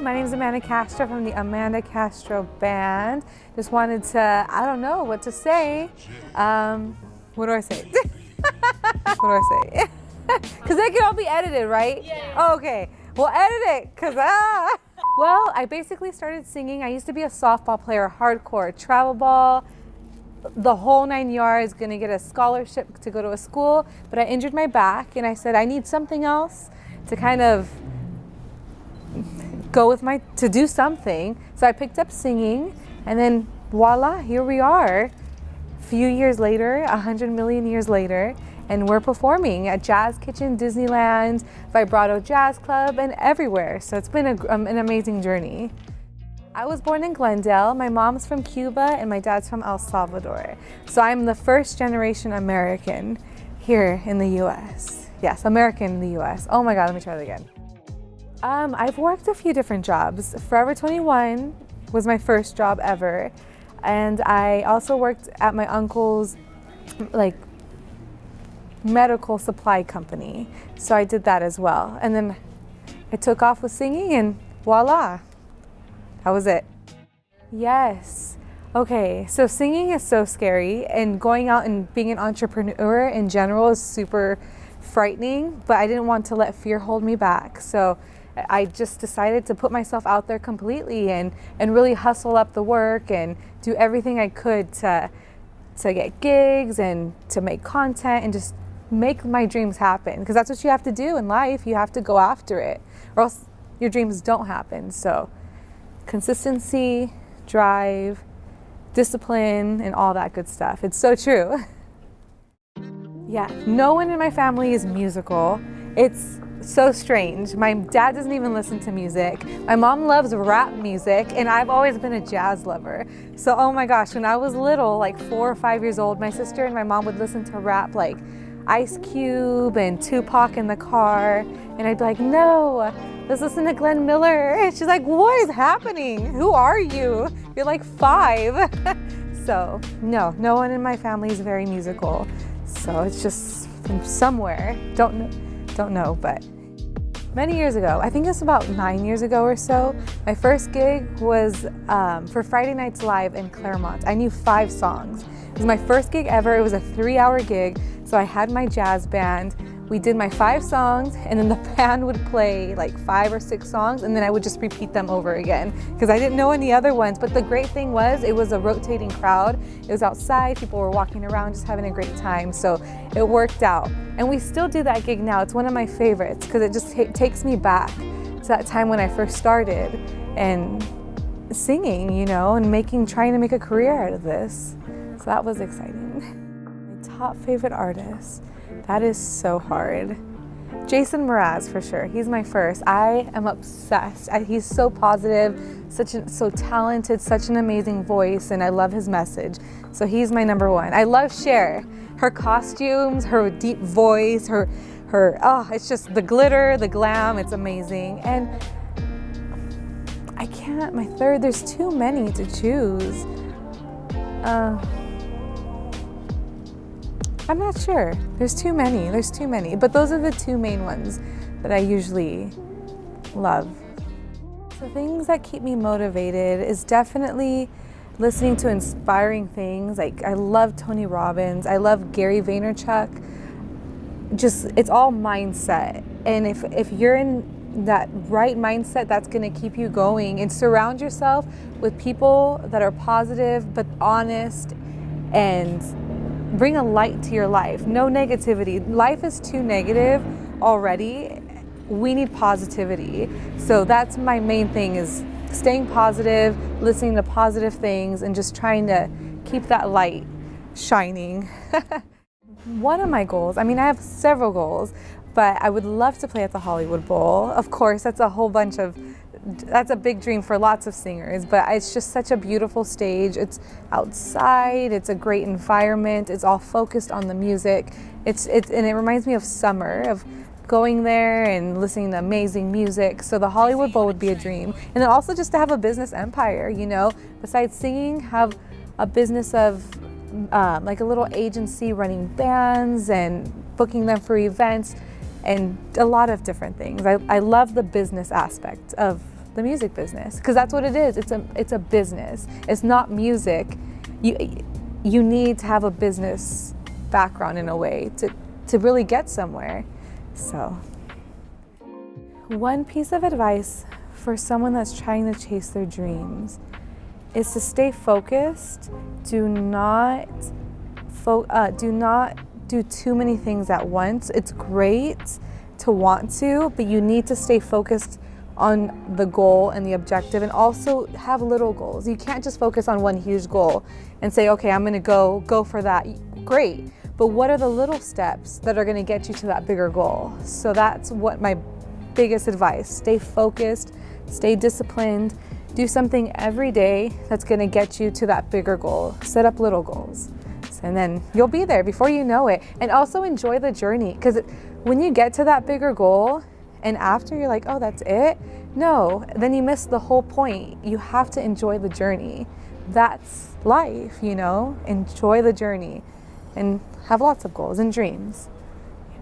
My name is Amanda Castro from the Amanda Castro Band. Just wanted to, I don't know what to say. What do I say? What do I say? Because they can all be edited, right? Yeah. Oh, okay. Well, edit it, because Well, I basically started singing. I used to be a softball player, hardcore, travel ball, the whole 9 yards, gonna get a scholarship to go to a school, but I injured my back and I said, I need something else to kind of to do something. So I picked up singing and then voila, here we are. A few years later, 100 million years later, and we're performing at Jazz Kitchen, Disneyland, Vibrato Jazz Club, and everywhere. So it's been an amazing journey. I was born in Glendale. My mom's from Cuba and my dad's from El Salvador. So I'm the first generation American here in the US. Yes, American in the US. Oh my God, let me try that again. I've worked a few different jobs. Forever 21 was my first job ever. And I also worked at my uncle's medical supply company. So I did that as well. And then I took off with singing and voila, that was it. Yes. Okay, so singing is so scary and going out and being an entrepreneur in general is super frightening, but I didn't want to let fear hold me back. So I just decided to put myself out there completely and really hustle up the work and do everything I could to get gigs and to make content and just make my dreams happen. Because that's what you have to do in life. You have to go after it or else your dreams don't happen. So consistency, drive, discipline, and all that good stuff. It's so true. Yeah, no one in my family is musical. It's so strange. My dad doesn't even listen to music. My mom loves rap music, and I've always been a jazz lover. So, oh my gosh, when I was little, like 4 or 5 years old, my sister and my mom would listen to rap like Ice Cube and Tupac in the car, and I'd be like, no, let's listen to Glenn Miller. And she's like, what is happening? Who are you? You're like 5. So, no one in my family is very musical. So it's just from somewhere. Don't know, but many years ago, I think it was about 9 years ago or so, my first gig was for Friday Nights Live in Claremont. I knew 5 songs. It was my first gig ever. It was a 3-hour gig. So I had my jazz band. We did my 5 songs, and then the band would play like 5 or 6 songs, and then I would just repeat them over again because I didn't know any other ones. But the great thing was it was a rotating crowd. It was outside, people were walking around just having a great time. So it worked out. And we still do that gig now. It's one of my favorites because it just takes me back to that time when I first started and singing, you know, and trying to make a career out of this. So that was exciting. My top favorite artist. That is so hard. Jason Mraz, for sure. He's my first. I am obsessed. He's so positive, so talented, such an amazing voice, and I love his message. So he's my number 1. I love Cher. Her costumes, her deep voice, it's just the glitter, the glam, it's amazing. And my third, there's too many to choose. I'm not sure. There's too many. But those are the 2 main ones that I usually love. So things that keep me motivated is definitely listening to inspiring things. Like I love Tony Robbins. I love Gary Vaynerchuk. It's all mindset. And if you're in that right mindset, that's going to keep you going. And surround yourself with people that are positive but honest and bring a light to your life. No negativity. Life is too negative already. We need positivity. So that's my main thing, is staying positive, listening to positive things, and just trying to keep that light shining. One of my goals, I have several goals, but I would love to play at the Hollywood Bowl. Of course, that's a big dream for lots of singers, but it's just such a beautiful stage. It's outside, it's a great environment, it's all focused on the music. And it reminds me of summer, of going there and listening to amazing music. So the Hollywood Bowl would be a dream. And then also just to have a business empire, you know, besides singing, have a business of like a little agency running bands and booking them for events and a lot of different things. I love the business aspect of the music business, because that's what it is. It's a business. It's not music. You need to have a business background in a way to really get somewhere. So, one piece of advice for someone that's trying to chase their dreams is to stay focused. Do not do too many things at once. It's great to want to, but you need to stay focused on the goal and the objective, and also have little goals. You can't just focus on one huge goal and say, okay, I'm gonna go for that. Great, but what are the little steps that are gonna get you to that bigger goal? So that's what my biggest advice. Stay focused, stay disciplined, do something every day that's gonna get you to that bigger goal. Set up little goals, and then you'll be there before you know it. And also enjoy the journey, because when you get to that bigger goal and after you're like, oh, that's it? No, then you miss the whole point. You have to enjoy the journey. That's life, you know? Enjoy the journey and have lots of goals and dreams.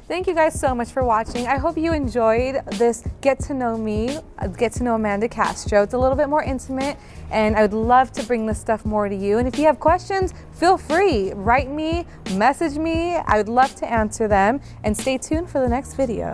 Thank you guys so much for watching. I hope you enjoyed this get to know me, get to know Amanda Castro. It's a little bit more intimate, and I would love to bring this stuff more to you. And if you have questions, feel free, write me, message me. I would love to answer them, and stay tuned for the next video.